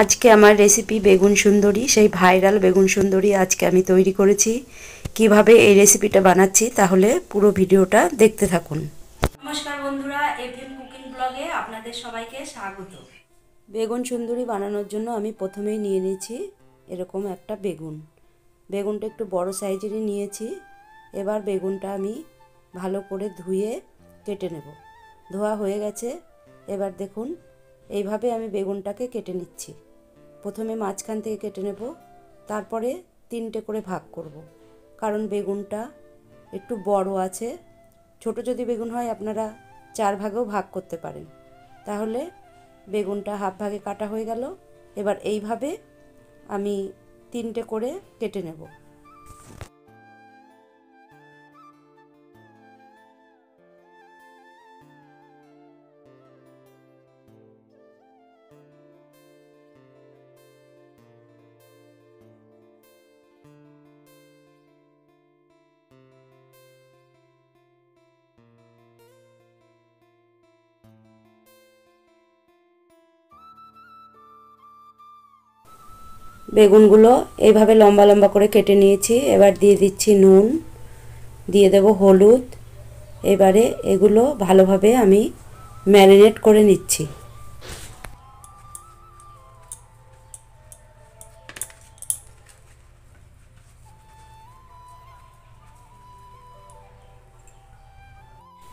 আজকে আমার রেসিপি বেগুন সুন্দরী, সেই ভাইরাল বেগুন সুন্দরী আজকে আমি তৈরি করেছি। কিভাবে এই রেসিপিটা বানাচ্ছি তাহলে পুরো ভিডিওটা দেখতে থাকুন। নমস্কার বন্ধুরা, এফএম কুকিং ব্লগে আপনাদের সবাইকে স্বাগত। বেগুন সুন্দরী বানানোর জন্য আমি প্রথমেই নিয়ে নিয়েছি এরকম একটা বেগুনটা একটু বড় সাইজেরই নিয়েছি। এবার বেগুনটা আমি ভালো করে ধুয়ে কেটে নেব। ধোয়া হয়ে গেছে। এবার দেখুন এইভাবে আমি বেগুনটাকে কেটে নিচ্ছি। প্রথমে মাঝখান থেকে কেটে নেব, তারপরে তিনটে করে ভাগ করব, কারণ বেগুনটা একটু বড় আছে। ছোট যদি বেগুন হয় আপনারা 4 ভাগেও ভাগ করতে পারেন। তাহলে বেগুনটা হাফ ভাগে কাটা হয়ে গেল। এবার এইভাবে আমি তিনটে করে কেটে নেব। বেগুনগুলো এইভাবে লম্বা লম্বা করে কেটে নিয়েছি। এবার দিয়ে দিচ্ছি নুন, দিয়ে দেব হলুদ। এবারে এগুলো ভালোভাবে আমি ম্যারিনেট করে নিচ্ছি।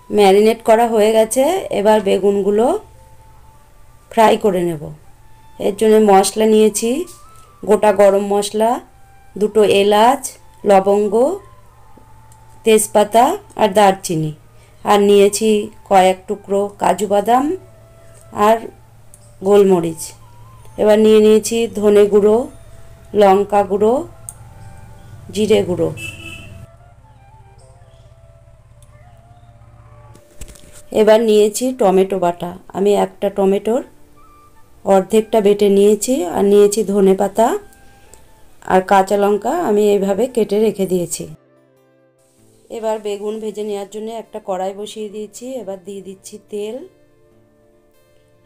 ম্যারিনেট করা হয়ে গেছে। এবার বেগুনগুলো ফ্রাই করে নেব। এর জন্য মশলা নিয়েছি, গোটা গরম মশলা, 2টো এলাচ, লবঙ্গ, তেজপাতা আর দারচিনি, আর নিয়েছি কয়েক টুকরো কাজু বাদাম আর গোলমরিচ। এবার নিয়ে নিয়েছি ধনে গুঁড়ো, লঙ্কা গুঁড়ো, জিরে গুঁড়ো। এবার নিয়েছি টমেটো বাটা। আমি একটা টমেটোর অর্ধেকটা বেটে নিয়েছি, আর নিয়েছি ধনে পাতা আর কাঁচা লঙ্কা আমি এইভাবে কেটে রেখে দিয়েছি। এবার বেগুন ভেজে নেওয়ার জন্য একটা কড়াই বসিয়ে দিয়েছি। এবার দিয়ে দিচ্ছি তেল।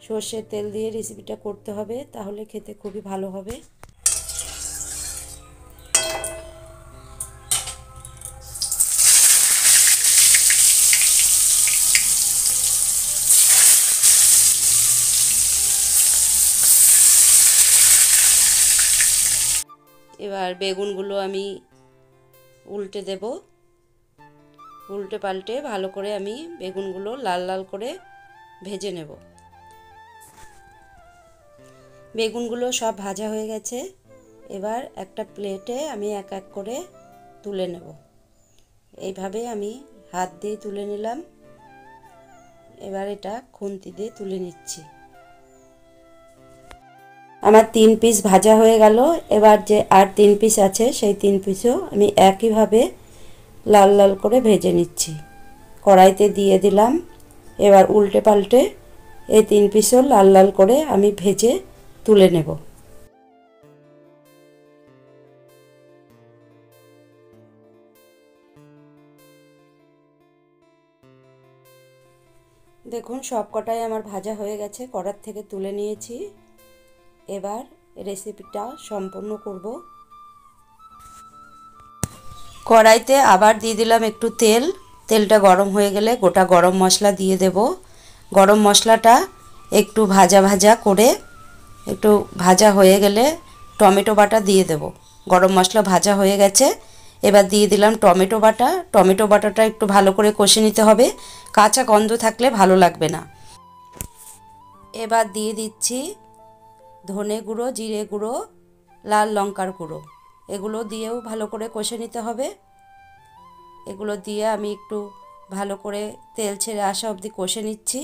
সর্ষের তেল দিয়ে রেসিপিটা করতে হবে, তাহলে খেতে খুবই ভালো হবে। এবার বেগুনগুলো আমি উল্টে দেব। উল্টে পাল্টে ভালো করে আমি বেগুনগুলো লাল লাল করে ভেজে নেব। বেগুনগুলো সব ভাজা হয়ে গেছে। এবার একটা প্লেটে আমি এক এক করে তুলে নেব। এইভাবে আমি হাত দিয়ে তুলে নিলাম। এবার এটা খুন্তি দিয়ে তুলে নিচ্ছি। আমার 3 পিস ভাজা হয়ে গেল। এবার যে আর 3 পিস আছে সেই 3 পিসও আমি একইভাবে লাল লাল করে ভেজে নিচ্ছি। কড়াইতে দিয়ে দিলাম। এবার উল্টে পাল্টে এই 3 পিসও লাল লাল করে আমি ভেজে তুলে নেব। দেখুন সব কটাই আমার ভাজা হয়ে গেছে, কড়ার থেকে তুলে নিয়েছি। এবার রেসিপিটা সম্পূর্ণ করব। কড়াইতে আবার দিয়ে দিলাম একটু তেল। তেলটা গরম হয়ে গেলে গোটা গরম মশলা দিয়ে দেব। গরম মশলাটা একটু ভাজা ভাজা করে, একটু ভাজা হয়ে গেলে টমেটো বাটা দিয়ে দেব। গরম মশলা ভাজা হয়ে গেছে। এবার দিয়ে দিলাম টমেটো বাটা। টমেটো বাটাটা একটু ভালো করে কষে নিতে হবে, কাঁচা গন্ধ থাকলে ভালো লাগবে না। এবার দিয়ে দিচ্ছি ধনে গুঁড়ো, জিরে গুঁড়ো, লাল লঙ্কার গুঁড়ো। এগুলো দিয়েও ভালো করে কষে নিতে হবে। এগুলো দিয়ে আমি একটু ভালো করে তেল ছেড়ে আসা অবধি কষে নিচ্ছি।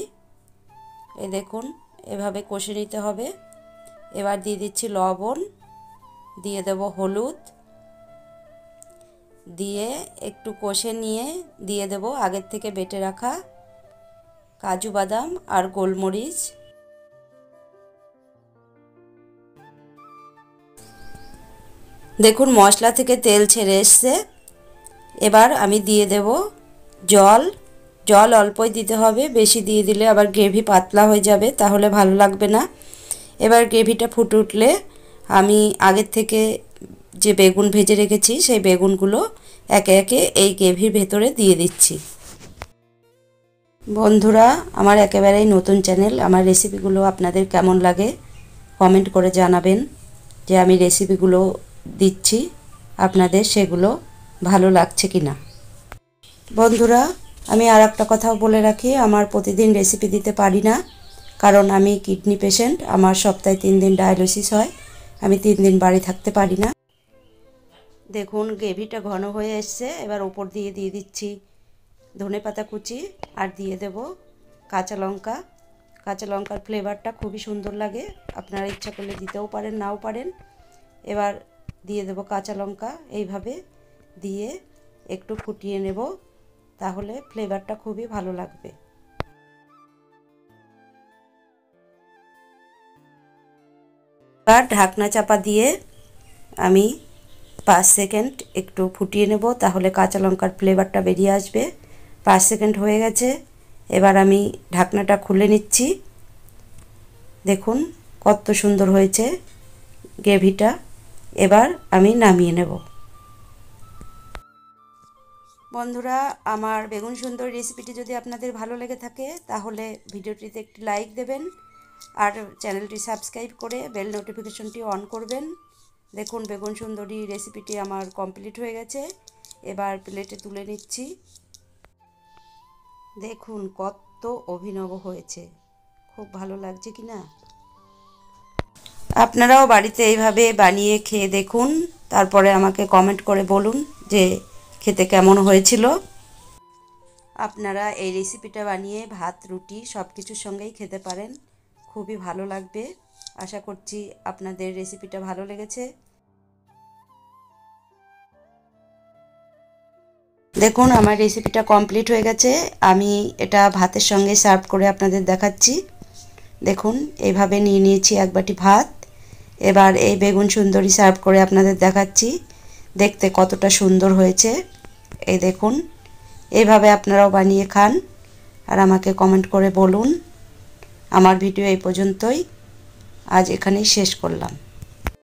এই দেখুন এভাবে কষে নিতে হবে। এবার দিয়ে দিচ্ছি লবণ, দিয়ে দেব হলুদ, দিয়ে একটু কষে নিয়ে দিয়ে দেব আগের থেকে বেটে রাখা কাজু বাদাম আর গোলমরিচ। দেখুন মশলা থেকে তেল ছেড়ে এসছে। এবার আমি দিয়ে দেব জল। জল অল্পই দিতে হবে, বেশি দিয়ে দিলে আবার গ্রেভি পাতলা হয়ে যাবে, তাহলে ভালো লাগবে না। এবার গ্রেভিটা ফুটে উঠলে আমি আগের থেকে যে বেগুন ভেজে রেখেছি সেই বেগুনগুলো একে একে এই গ্রেভির ভেতরে দিয়ে দিচ্ছি। বন্ধুরা, আমার একেবারেই নতুন চ্যানেল, আমার রেসিপিগুলো আপনাদের কেমন লাগে কমেন্ট করে জানাবেন, যে আমি রেসিপিগুলো দিচ্ছি আপনাদের সেগুলো ভালো লাগছে কি না। বন্ধুরা, আমি আর একটা কথাও বলে রাখি, আমার প্রতিদিন রেসিপি দিতে পারি না, কারণ আমি কিডনি পেশেন্ট। আমার সপ্তাহে 3 দিন ডায়ালিসিস হয়, আমি 3 দিন বাড়ি থাকতে পারি না। দেখুন গ্রেভিটা ঘন হয়ে এসছে। এবার ওপর দিয়ে দিচ্ছি ধনেপাতা কুচি আর দিয়ে দেব কাঁচা লঙ্কা। কাঁচা লঙ্কার ফ্লেভারটা খুবই সুন্দর লাগে, আপনারা ইচ্ছা করলে দিতেও পারেন নাও পারেন। এবার দিয়ে দেব কাঁচা লঙ্কা, এইভাবে দিয়ে একটু ফুটিয়ে নেব, তাহলে ফ্লেভারটা খুবই ভালো লাগবে। এবার ঢাকনা চাপা দিয়ে আমি 5 সেকেন্ড একটু ফুটিয়ে নেব, তাহলে কাঁচা লঙ্কার ফ্লেভারটা বেরিয়ে আসবে। 5 সেকেন্ড হয়ে গেছে, এবার আমি ঢাকনাটা খুলে নিচ্ছি। দেখুন কত সুন্দর হয়েছে গ্রেভিটা। এবার আমি নামিয়ে নেব। বন্ধুরা, আমার বেগুন সুন্দর রেসিপিটি যদি আপনাদের ভালো লেগে থাকে তাহলে ভিডিওটিতে একটি লাইক দেবেন আর চ্যানেলটি সাবস্ক্রাইব করে বেল নোটিফিকেশনটি অন করবেন। দেখুন বেগুন সুন্দরী রেসিপিটি আমার কমপ্লিট হয়ে গেছে। এবার প্লেটে তুলে নিচ্ছি। দেখুন কত অভিনব হয়েছে, খুব ভালো লাগছে কি না। আপনারাও বাড়িতে এইভাবে বানিয়ে খেয়ে দেখুন, তারপরে আমাকে কমেন্ট করে বলুন যে খেতে কেমন হয়েছিল। আপনারা এই রেসিপিটা বানিয়ে ভাত রুটি সব কিছুর সঙ্গেই খেতে পারেন, খুবই ভালো লাগবে। আশা করছি আপনাদের রেসিপিটা ভালো লেগেছে। দেখুন আমার রেসিপিটা কমপ্লিট হয়ে গেছে। আমি এটা ভাতের সঙ্গে সার্ভ করে আপনাদের দেখাচ্ছি। দেখুন এইভাবে নিয়ে নিয়েছি এক বাটি ভাত। এবার এই বেগুন সুন্দরী সার্ভ করে আপনাদের দেখাচ্ছি, দেখতে কতটা সুন্দর হয়েছে। এই দেখুন, এইভাবে আপনারাও বানিয়ে খান আর আমাকে কমেন্ট করে বলুন। আমার ভিডিও এই পর্যন্তই, আজ এখানেই শেষ করলাম।